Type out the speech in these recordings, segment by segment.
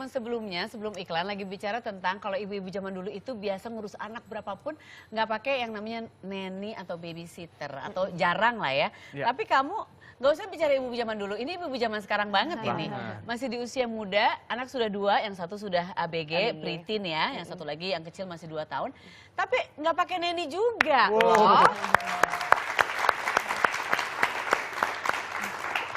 segmen sebelumnya, sebelum iklan lagi bicara tentang kalau ibu-ibu zaman dulu itu biasa ngurus anak berapapun nggak pakai yang namanya nanny atau babysitter atau jarang lah ya. Tapi kamu nggak usah bicara ibu zaman dulu, ini ibu zaman sekarang banget ini. Masih di usia muda, anak sudah 2, yang satu sudah ABG, preteen ya, yang satu lagi yang kecil masih 2 tahun. Tapi nggak pakai nanny juga loh.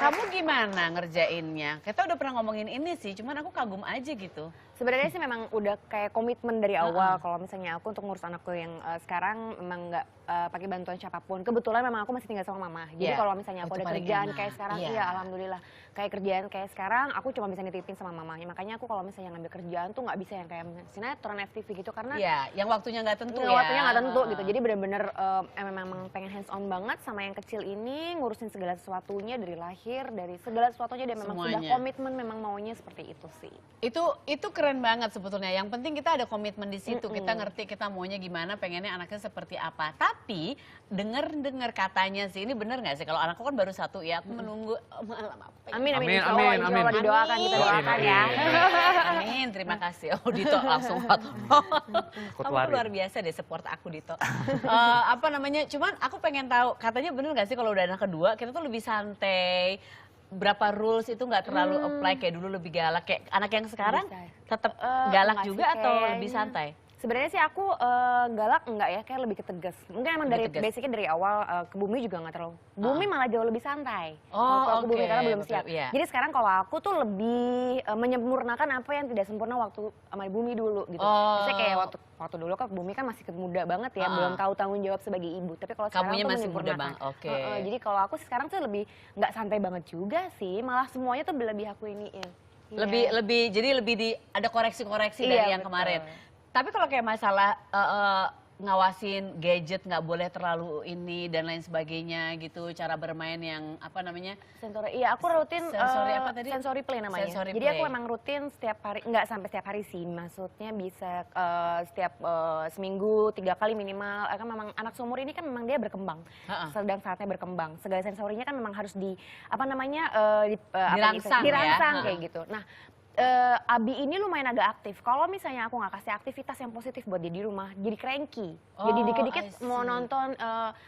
Kamu gimana ngerjainnya? Kita udah pernah ngomongin ini sih, cuman aku kagum aja gitu. Sebenarnya sih memang udah kayak komitmen dari awal kalau misalnya aku untuk ngurus anakku yang sekarang memang nggak pakai bantuan siapapun. Kebetulan memang aku masih tinggal sama mama. Jadi kalau misalnya aku ada kerjaan kayak sekarang, iya alhamdulillah. Kayak kerjaan kayak sekarang aku cuma bisa nitipin sama mamanya. Makanya aku kalau misalnya ngambil kerjaan tuh nggak bisa yang kayak sinetron, FTV gitu karena yang waktunya nggak tentu ya. Waktunya nggak tentu gitu. Jadi benar-benar memang pengen hands on banget sama yang kecil ini, ngurusin segala sesuatunya dari lahir, dari segala sesuatunya dia memang sudah komitmen memang maunya seperti itu sih. Itu keren banget sebetulnya. Yang penting kita ada komitmen di situ. Kita ngerti kita maunya gimana, pengennya anaknya seperti apa. Tapi dengar katanya sih, ini bener nggak sih? Kalau anakku kan baru 1 ya, aku menunggu malam apa? Amin. Insya Allah didoakan, kita doakan ya. Amin, terima kasih. Oh Dito langsung kamu luar biasa deh support aku Dito. Apa namanya? Cuman aku pengen tahu, katanya bener nggak sih kalau udah anak kedua kita tuh lebih santai. Berapa rules itu nggak terlalu apply kayak dulu lebih galak kayak anak yang sekarang tetap galak juga atau lebih santai? Sebenarnya sih aku galak enggak ya, kayak lebih ketegas. Mungkin emang dari basicnya dari awal ke Bumi juga nggak terlalu. Bumi malah jauh lebih santai. Kalau ke Bumi karena belum siap. Jadi sekarang kalau aku tuh lebih menyempurnakan apa yang tidak sempurna waktu sama Bumi dulu gitu. Misalnya kayak waktu dulu kan Bumi kan masih muda banget ya, belum tahu tanggung jawab sebagai ibu. Tapi kalau sekarang tuh masih muda menyempurnakan. bang. Jadi kalau aku sekarang tuh lebih nggak santai banget juga sih, malah semuanya tuh lebih aku iniin. Jadi lebih ada koreksi-koreksi dari yang kemarin. Tapi kalau kayak masalah ngawasin gadget nggak boleh terlalu ini dan lain sebagainya gitu, cara bermain yang apa namanya? Sensori. Iya, aku rutin sensory play namanya. Jadi aku emang rutin setiap hari, nggak sampai setiap hari sih, maksudnya bisa setiap seminggu 3 kali minimal. Kan memang anak seumur ini kan memang dia berkembang, sedang saatnya berkembang. Segala sensorinya kan memang harus dirangsang kayak gitu. Nah, Abi ini lumayan agak aktif. Kalau misalnya aku nggak kasih aktivitas yang positif buat dia di rumah, jadi cranky. Jadi dikit-dikit mau nonton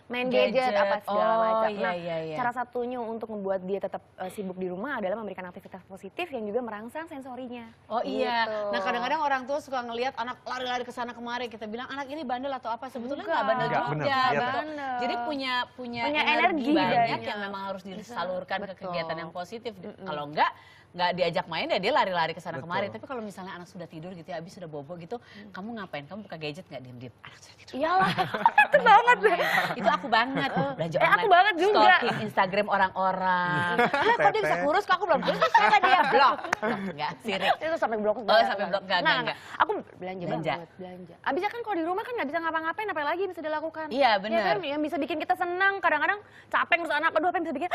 main gadget apa segala macam. Nah, cara satunya untuk membuat dia tetap sibuk di rumah adalah memberikan aktivitas positif yang juga merangsang sensorinya. Gitu. Nah kadang-kadang orang tua suka ngelihat anak lari-lari ke sana kemari, kita bilang anak ini bandel atau apa, sebetulnya nggak bandel juga. Jadi punya energi banyak yang memang harus disalurkan ke kegiatan yang positif. Kalau nggak diajak main ya dia lari-lari ke sana kemari. Tapi kalau misalnya anak sudah tidur gitu ya, abis sudah bobo gitu, kamu ngapain? Kamu buka gadget nggak diem-diem? Anak sudah tidur. Iyalah, itu banget. Itu aku banget. Belanja online. Aku banget juga. Stalking Instagram orang-orang. Kok dia bisa kurus, kok aku belum kurus? Terus siapa dia? Blok. Enggak, sirik. Itu sampai blok. Sampai blok. Enggak. Aku belanja banget. Abisnya kan kalau di rumah kan nggak bisa ngapa-ngapain, apa lagi bisa dilakukan. Iya benar. Ya kan, yang bisa bikin kita senang. Kadang-kadang capek ngurus anak, aduh apa yang bisa bikin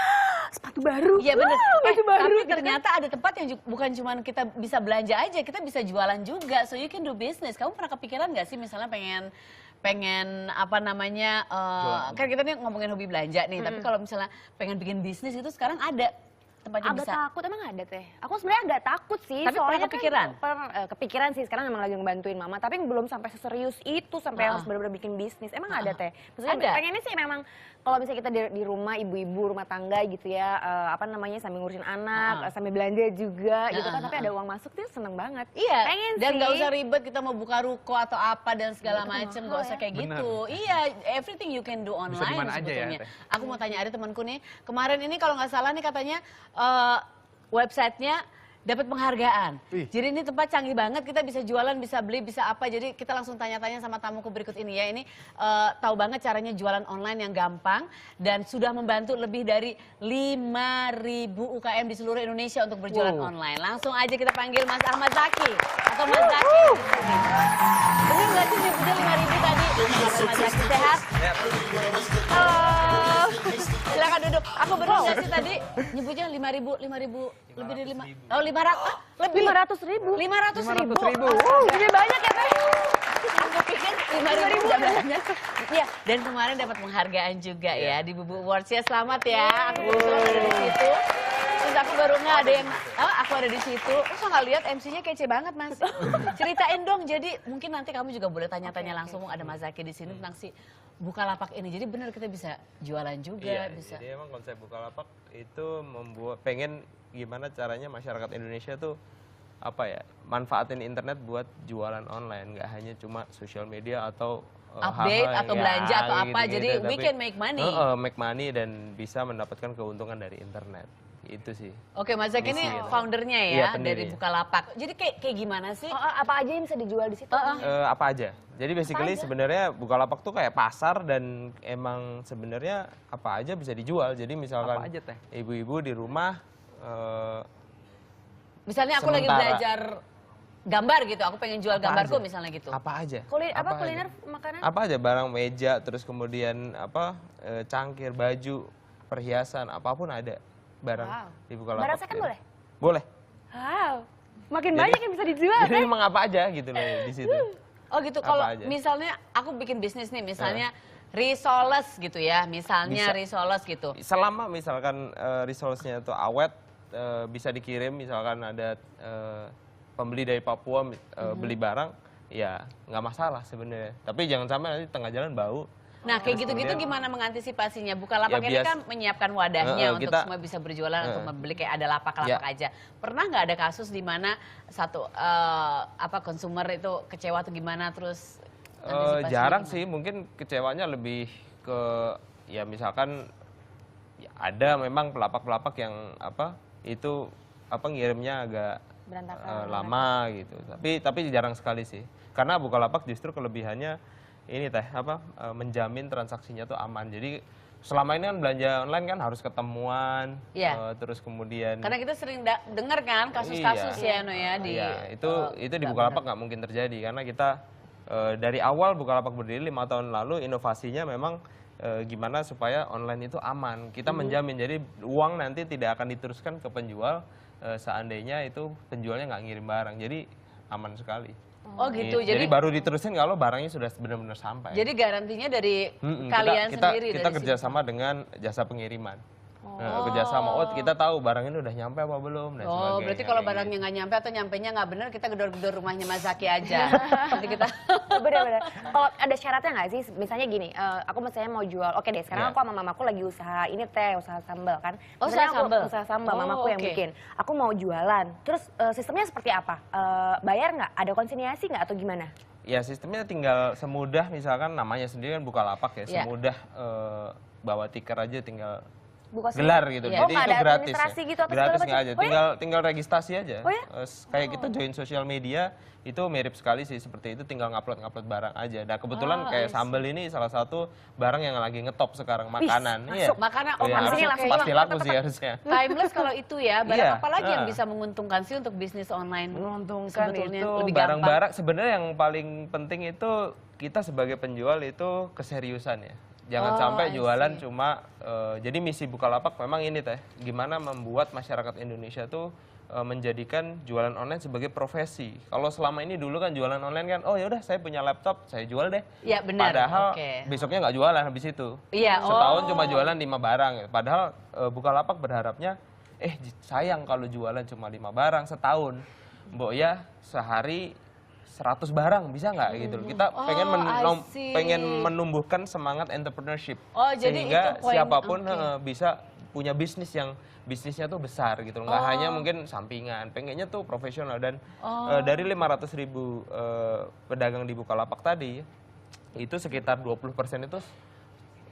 sepatu baru. Iya benar. Baju baru. Tapi ternyata ada tempat yang bukan cuma kita bisa belanja aja, kita bisa jualan juga. So you can do business. Kamu pernah kepikiran nggak sih misalnya pengen apa namanya, kan kita nih ngomongin hobi belanja nih, tapi kalau misalnya pengen bikin bisnis itu sekarang ada tempatnya agak bisa. Takut emang ada teh. Aku sebenarnya agak takut sih. Tapi pernah kepikiran? Kan, kepikiran sih, sekarang memang lagi ngebantuin mama, tapi belum sampai seserius itu sampai harus benar-benar bikin bisnis. Emang ada teh. Maksudnya pengennya sih memang kalau misalnya kita di rumah, ibu-ibu rumah tangga gitu ya, apa namanya, sambil ngurusin anak, sambil belanja juga gitu kan, tapi ada uang masuk tuh seneng banget. Iya. Pengen dan sih. nggak usah ribet kita mau buka ruko atau apa dan segala macem, nggak usah kayak gitu. Iya, everything you can do online sebetulnya. Aku mau tanya, ada temanku nih, kemarin ini kalau nggak salah nih katanya websitenya dapat penghargaan. Jadi ini tempat canggih banget, kita bisa jualan, bisa beli, bisa apa. Jadi kita langsung tanya-tanya sama tamuku berikut ini ya. Ini tahu banget caranya jualan online yang gampang dan sudah membantu lebih dari 5.000 UKM di seluruh Indonesia untuk berjualan online. Langsung aja kita panggil Mas Ahmad Zaki atau Mas Zaki. Bener nggak sih nyebutnya 5.000 tadi? Mas Zaki sehat? Halo. Silakan duduk. Aku bener nggak sih tadi nyebutnya 5.000 lebih dari 500 500.000. 500.000. Gede banyak ya teh. Aku pikir 5.000 udah banyak. Iya, dan kemarin dapat penghargaan juga ya di Bubu Awards ya. Selamat ya. Aku kebetulan ada di situ. Terus aku baru nggak ada yang, aku ada di situ. Terus nggak lihat MC-nya kece banget Mas. Ceritain dong, jadi mungkin nanti kamu juga boleh tanya-tanya langsung, ada Mas Zaky di sini tentang si Bukalapak ini. Jadi benar kita bisa jualan juga, bisa. Jadi emang konsep Bukalapak itu pengen gimana caranya masyarakat Indonesia tuh manfaatin internet buat jualan online, nggak hanya cuma sosial media atau update atau belanja atau apa, jadi we can make money. Make money dan bisa mendapatkan keuntungan dari internet. Itu sih. Oke, Mas Zaky ini foundernya ya, dari Bukalapak. Jadi kayak gimana sih? Apa aja yang bisa dijual di situ? Apa aja. Jadi basically sebenarnya Bukalapak tuh kayak pasar dan emang sebenarnya apa aja bisa dijual. Jadi misalkan ibu-ibu di rumah misalnya aku lagi belajar gambar gitu, aku pengen jual gambarku misalnya gitu. Apa aja? Kuliner makanan? Apa aja, barang meja, terus kemudian cangkir, baju, perhiasan, apapun ada barang di Bukalapak. Barang second boleh? Boleh. Wow, makin banyak yang bisa dijual. Jadi memang apa aja gitu loh di situ. Oh gitu, kalau misalnya aku bikin bisnis nih, misalnya risoles gitu ya, misalnya risoles gitu. Selama misalkan risolesnya itu awet, bisa dikirim, misalkan ada pembeli dari Papua beli barang, ya nggak masalah sebenarnya. Tapi jangan sampai nanti tengah jalan bau. Nah kayak gitu-gitu gimana mengantisipasinya? Bukalapak ini kan menyiapkan wadahnya untuk semua bisa berjualan, untuk membeli kayak ada lapak-lapak aja. Pernah nggak ada kasus di mana satu konsumer itu kecewa atau gimana terus? Jarang sih, mungkin kecewanya lebih ke ya misalkan ada memang pelapak-pelapak yang ngirimnya agak lama gitu. Tapi jarang sekali sih. Karena Bukalapak justru kelebihannya ini menjamin transaksinya tuh aman. Jadi selama ini kan belanja online kan harus ketemuan, terus kemudian karena kita sering dengar kan kasus-kasus itu di Bukalapak nggak mungkin terjadi karena kita dari awal Bukalapak berdiri 5 tahun lalu inovasinya memang gimana supaya online itu aman. Kita menjamin, jadi uang nanti tidak akan diteruskan ke penjual seandainya itu penjualnya nggak ngirim barang. Jadi aman sekali. Oh gitu. Jadi baru diterusin kalau barangnya sudah benar-benar sampai. Jadi garansinya dari kalian sendiri. Kita kerjasama dengan jasa pengiriman. Kerjasama, kita tahu barang ini udah nyampe apa belum. Berarti kalau barangnya nggak nyampe atau nyampenya nggak benar, kita gedor-gedor rumahnya Mas Zaky aja. Nanti kita. Bener-bener. Kalau ada syaratnya nggak sih? Misalnya gini, aku misalnya mau jual, oke deh sekarang aku sama mamaku lagi usaha ini usaha sambal kan. Usaha sambal, mamaku yang bikin. Aku mau jualan, terus sistemnya seperti apa? Bayar nggak? Ada konsinyasi nggak atau gimana? Ya sistemnya tinggal semudah misalkan namanya sendiri kan Bukalapak ya, semudah bawa tikar aja tinggal gelar gitu. Jadi itu gratis ya. Gratis nggak aja, tinggal registrasi aja. Kayak kita join sosial media itu mirip sekali sih seperti itu, tinggal ngupload barang aja. Nah kebetulan kayak sambal ini salah satu barang yang lagi ngetop sekarang, makanan. Makanan pasti laku sih harusnya. Timeless kalau itu ya. Barang apa lagi yang bisa menguntungkan sih untuk bisnis online? Menguntungkan itu barang-barang sebenarnya yang paling penting itu kita sebagai penjual itu keseriusan ya. Jangan sampai jualan cuma, jadi misi Bukalapak memang ini gimana membuat masyarakat Indonesia tuh menjadikan jualan online sebagai profesi. Kalau selama ini dulu kan jualan online kan, oh yaudah saya punya laptop, saya jual deh. Iya benar. Padahal besoknya nggak jualan habis itu. Setahun cuma jualan 5 barang. Padahal Bukalapak berharapnya, sayang kalau jualan cuma 5 barang setahun. Mbok ya sehari 100 barang bisa nggak gitu loh. Kita pengen menumbuhkan semangat entrepreneurship sehingga siapapun bisa punya bisnis yang bisnisnya tuh besar gitu loh. Nggak hanya mungkin sampingan, pengennya tuh profesional. Dan dari 500.000 pedagang di Bukalapak tadi itu sekitar 20% itu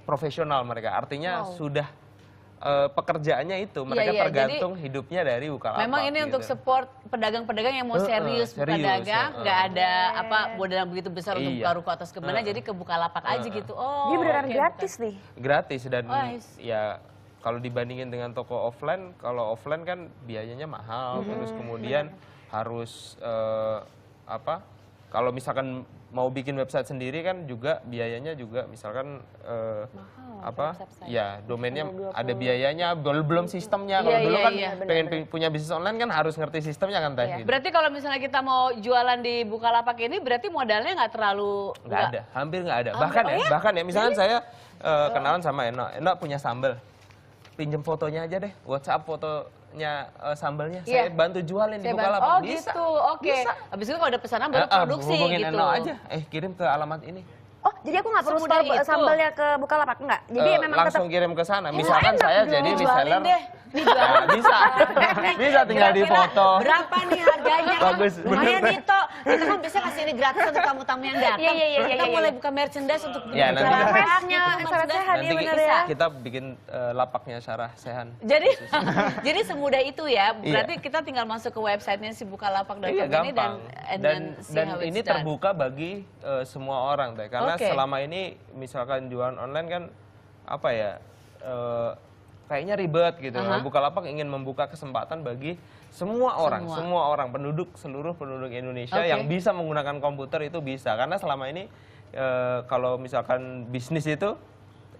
profesional mereka. Artinya sudah pekerjaannya itu mereka tergantung hidupnya dari Bukalapak. Memang ini untuk support pedagang-pedagang yang mau serius berdagang, nggak ada modal yang begitu besar untuk buka ruko atas kemana, jadi ke Bukalapak aja gitu. Dia beneran gratis nih. Gratis dan ya kalau dibandingin dengan toko offline, kalau offline kan biayanya mahal, terus kemudian harus kalau misalkan mau bikin website sendiri kan juga biayanya juga misalkan domainnya ada biayanya, belum sistemnya. Kalau dulu kan pengen punya bisnis online kan harus ngerti sistemnya kan Teh. Gitu. Berarti kalau misalnya kita mau jualan di Bukalapak ini berarti modalnya nggak terlalu ada, hampir nggak ada. Bahkan ya misalkan saya kenalan sama Eno punya sambal, pinjem fotonya aja deh, WhatsApp fotonya resepnya sambalnya saya bantu jualin di Bukalapak. Oh gitu, oke. Habis itu kalau ada pesanan baru produksi hubungin gitu. Eno aja, kirim ke alamat ini. Oh, jadi aku nggak perlu store sambalnya ke Bukalapak, enggak? Jadi memang langsung kirim ke sana. Misalkan saya jadi reseller. Deh. Nah, bisa tinggal di foto. Berapa nih harganya? Bagus. Lumayan nih, Tok. Kita kan bisa kasih ini gratis untuk tamu-tamu yang datang. Iya. Kita mulai buka merchandise untuk ya, nanti Sarah Sehan ya benar ya. Kita bikin lapaknya Sarah Sehan. Jadi semudah itu ya. Berarti kita tinggal masuk ke websitenya si bukalapak.com ini dan ini terbuka bagi semua orang deh. Karena selama ini misalkan jualan online kan apa ya? Kayaknya ribet gitu. Bukalapak ingin membuka kesempatan bagi semua orang, seluruh penduduk Indonesia yang bisa menggunakan komputer itu bisa. Karena selama ini kalau misalkan bisnis itu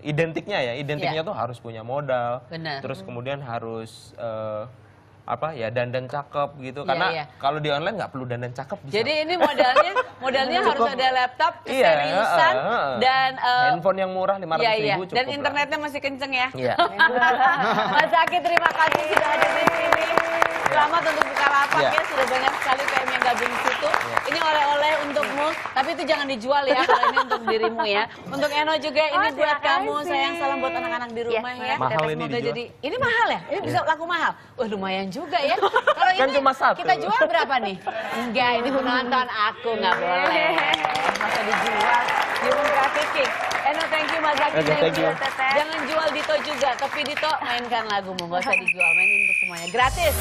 identiknya tuh harus punya modal, terus kemudian harus dandan cakep gitu. Karena kalau di online nggak perlu dandan cakep. Bisa. Jadi ini modalnya harus ada laptop keseriusan dan handphone yang murah 500.000 cukup. Dan internetnya masih kenceng ya. Iya. Mas Zaki terima kasih sudah ada di sini. Selamat untuk Bukalapak ya, sudah banyak sekali UMKM yang gabung di situ. Ini oleh-oleh untukmu, tapi itu jangan dijual ya, kalau ini untuk dirimu ya. Untuk Eno juga ini buat kamu, sayang salam buat anak-anak di rumah ya. Mahal ini dijual. Ini mahal ya? Ini bisa laku mahal? Wah lumayan juga ya. Kalau kan ini cuma satu. Kita jual berapa nih? Enggak, ini penonton aku nggak boleh. Masa dijual, human trafficking. Eno, thank you Mas Zaki. Thank you. Jangan jual Dito juga, tapi Dito mainkan lagumu, nggak usah dijual, mainin untuk semuanya. Gratis.